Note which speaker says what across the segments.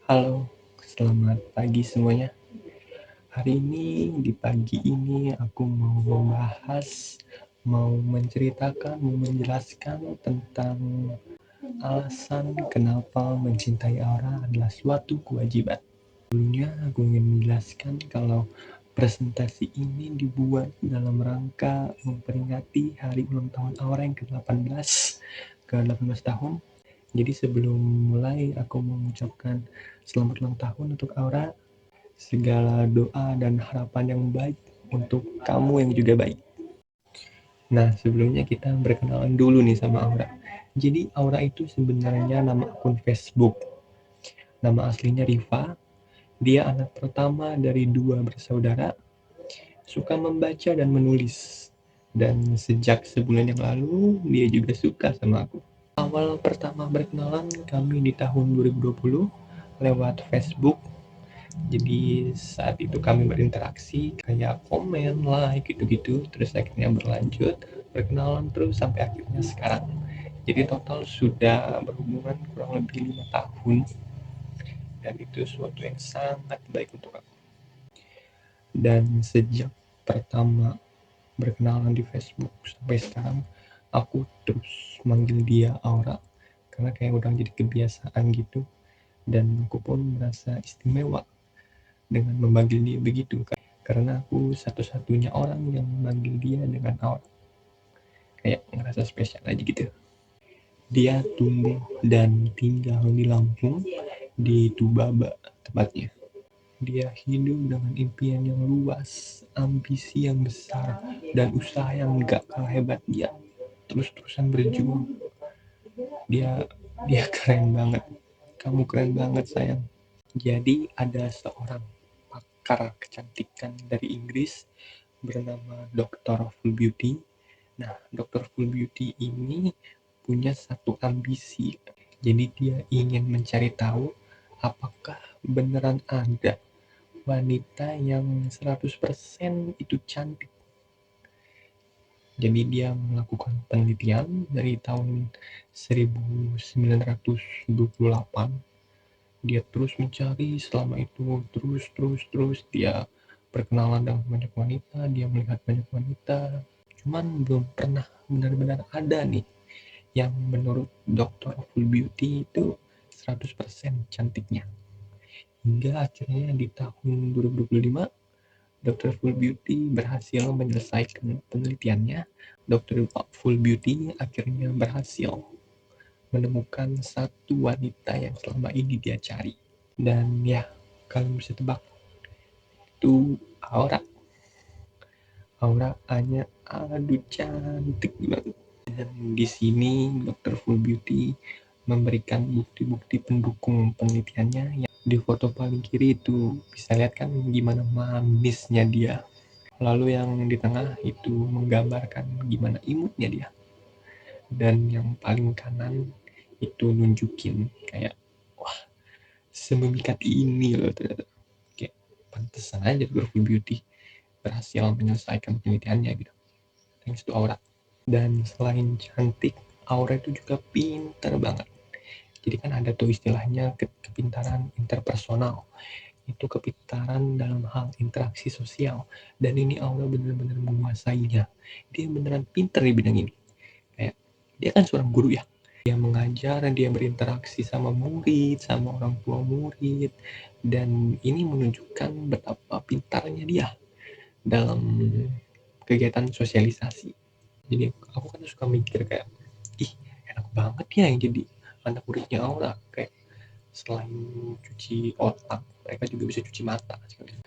Speaker 1: Halo, selamat pagi semuanya. Hari ini, di pagi ini aku mau membahas, mau menceritakan, mau menjelaskan tentang alasan kenapa mencintai orang adalah suatu kewajiban. Sebelumnya aku ingin menjelaskan kalau presentasi ini dibuat dalam rangka memperingati hari ulang tahun Aura yang ke-18, ke-18 tahun. Jadi sebelum mulai aku mau mengucapkan selamat ulang tahun untuk Aura, segala doa dan harapan yang baik untuk kamu yang juga baik. Nah, sebelumnya kita berkenalan dulu nih sama Aura. Jadi Aura itu sebenarnya nama akun Facebook. Nama aslinya Riva. Dia anak pertama dari 2 bersaudara, suka membaca dan menulis. Dan sejak sebulan yang lalu, dia juga suka sama aku. Awal pertama berkenalan kami di tahun 2020 lewat Facebook. Jadi saat itu kami berinteraksi kayak komen, like, gitu-gitu. Terus akhirnya berlanjut, berkenalan terus sampai akhirnya sekarang. Jadi total sudah berhubungan kurang lebih 5 tahun. Dan itu suatu yang sangat baik untuk aku. Dan sejak pertama berkenalan di Facebook sampai sekarang, aku terus manggil dia Aura. Karena kayak udah jadi kebiasaan gitu. Dan aku pun merasa istimewa dengan memanggil dia begitu, karena aku satu-satunya orang yang memanggil dia dengan Aura. Kayak ngerasa spesial aja gitu. Dia tumbuh dan tinggal di Lampung, di Tubaba tepatnya. Dia hidup dengan impian yang luas, ambisi yang besar, dan usaha yang gak kalah hebat dia. Terus-terusan berjuang. Dia keren banget. Kamu keren banget sayang. Jadi ada seorang pakar kecantikan dari Inggris bernama Dr. Full Beauty. Nah, Dr. Full Beauty ini punya satu ambisi. Jadi dia ingin mencari tahu apakah beneran ada wanita yang 100% itu cantik. Jadi dia melakukan penelitian dari tahun 1928. Dia terus mencari selama itu, terus dia berkenalan dengan banyak wanita, dia melihat banyak wanita, cuman belum pernah benar-benar ada nih yang menurut Dr. Full Beauty itu 100% cantiknya. Hingga akhirnya di tahun 2025 Dr. Full Beauty berhasil menyelesaikan penelitiannya. Dr. Full Beauty akhirnya berhasil menemukan satu wanita yang selama ini dia cari. Dan ya, kalian bisa tebak, itu Aura. Aura hanya aduh cantik banget. Dan di sini Dr. Full Beauty memberikan bukti-bukti pendukung penelitiannya. Yang di foto paling kiri itu bisa lihat kan gimana manisnya dia. Lalu yang di tengah itu menggambarkan gimana imutnya dia. Dan yang paling kanan itu nunjukin kayak wah, sememikat ini loh ternyata. Kayak pantesan aja Dr. Full Beauty berhasil menyelesaikan penelitiannya gitu. Thanks to Aura. Dan selain cantik, Aura itu juga pintar banget. Jadi kan ada tuh istilahnya kepintaran interpersonal. Itu kepintaran dalam hal interaksi sosial. Dan ini Aura benar-benar menguasainya. Dia beneran pintar di bidang ini. Kayak dia kan seorang guru ya. Dia mengajar, dia berinteraksi sama murid, sama orang tua murid. Dan ini menunjukkan betapa pintarnya dia dalam kegiatan sosialisasi. Jadi aku kan suka mikir kayak ih enak banget ya yang jadi anak muridnya Aura, kayak selain cuci otak mereka juga bisa cuci mata.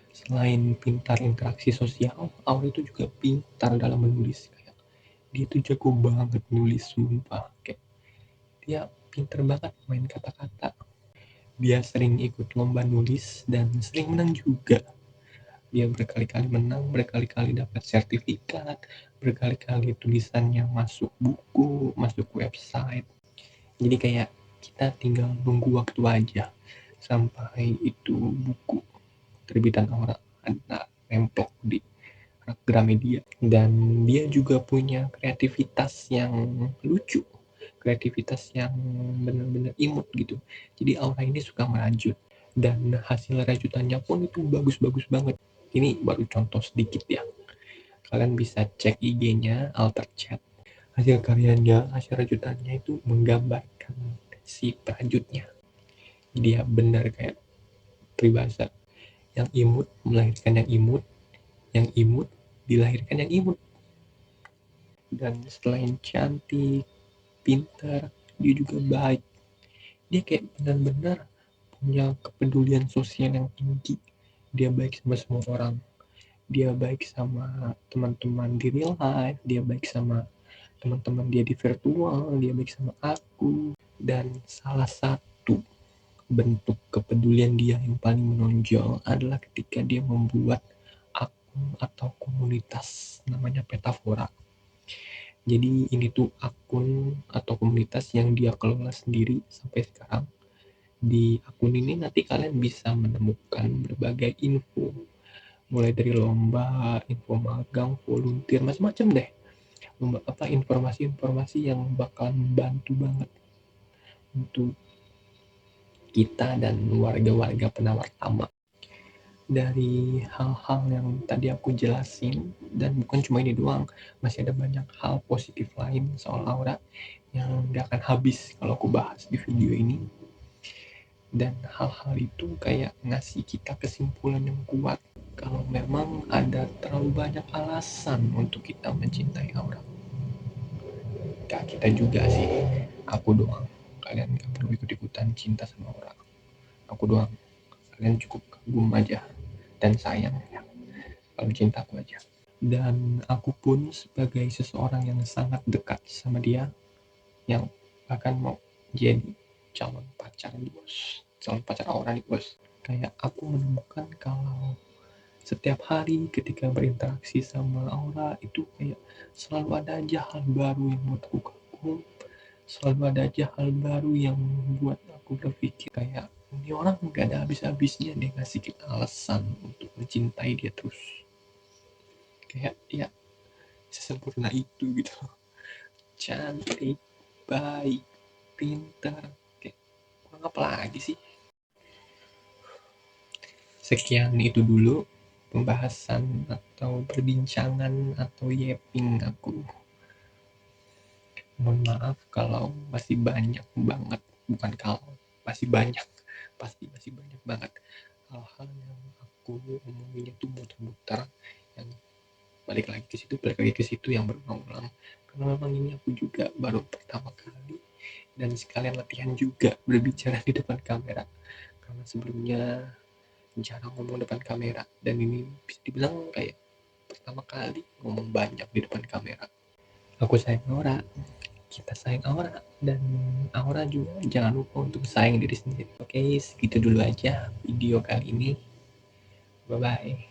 Speaker 1: Selain pintar interaksi sosial, Aura itu juga pintar dalam menulis. Kayak dia tuh jago banget nulis, sumpah. Kayak dia pintar banget main kata-kata. Dia sering ikut lomba nulis dan sering menang juga. Dia berkali-kali menang, berkali-kali dapat sertifikat, berkali-kali tulisannya masuk buku, masuk website. Jadi kayak kita tinggal nunggu waktu aja sampai itu buku terbitan Aura ada nempel di Gramedia. Dan dia juga punya kreativitas yang lucu, kreativitas yang benar-benar imut gitu. Jadi Aura ini suka merajut. dan hasil rajutannya pun itu bagus-bagus banget. Ini baru contoh sedikit ya, kalian bisa cek IG-nya Alter Chat. Hasil karyanya, hasil rajutannya itu menggambarkan si prajutnya, dia benar kayak peribahasa, yang imut melahirkan yang imut dilahirkan yang imut. Dan selain cantik, pintar, dia juga baik. Dia kayak benar-benar punya kepedulian sosial yang tinggi. Dia baik sama semua orang. Dia baik sama teman-teman di real life, dia baik sama teman-teman dia di virtual, dia baik sama aku. Dan salah satu bentuk kepedulian dia yang paling menonjol adalah ketika dia membuat akun atau komunitas namanya Petafora. Jadi ini tuh akun atau komunitas yang dia kelola sendiri sampai sekarang. Di akun ini nanti kalian bisa menemukan berbagai info, mulai dari lomba, info magang, volunteer, macam-macam deh. Informasi-informasi yang bakal membantu banget untuk kita dan warga-warga penawar tamak. Dari hal-hal yang tadi aku jelasin, dan bukan cuma ini doang, masih ada banyak hal positif lain soal Aura yang gak akan habis kalau aku bahas di video ini. Dan hal-hal itu kayak ngasih kita kesimpulan yang kuat kalau memang ada terlalu banyak alasan untuk kita mencintai Aura. Gak kita juga sih, aku doang. Kalian gak perlu ikut-ikutan cinta sama Aura. Aku doang. Kalian cukup kagum aja dan sayang ya, kalau cintaku aja. Dan aku pun sebagai seseorang yang sangat dekat sama dia, yang bahkan mau jadi calon pacar Aura nih bos. Kayak aku menemukan kalau setiap hari ketika berinteraksi sama Aura itu kayak selalu ada aja hal baru yang buat aku kagum, selalu ada aja hal baru yang buat aku berpikir kayak ini orang gak ada habis-habisnya dia ngasih kita alasan untuk mencintai dia terus. Kayak ya sesempurna itu gitu, cantik, baik, pintar, kayak kurang apa lagi sih. Sekian itu dulu pembahasan atau perbincangan atau yapping aku. Mohon maaf kalau masih banyak banget, bukan kalau, masih banyak, pasti masih banyak banget hal-hal yang aku omongin itu muter-muter, yang balik lagi ke situ yang berulang-ulang. Karena memang ini aku juga baru pertama kali dan sekalian latihan juga berbicara di depan kamera. Karena sebelumnya jarang ngomong depan kamera dan ini bisa dibilang kayak pertama kali ngomong banyak di depan kamera. Aku sayang Aura, kita sayang Aura, dan Aura juga jangan lupa untuk sayang diri sendiri. Oke, segitu dulu aja video kali ini. Bye bye.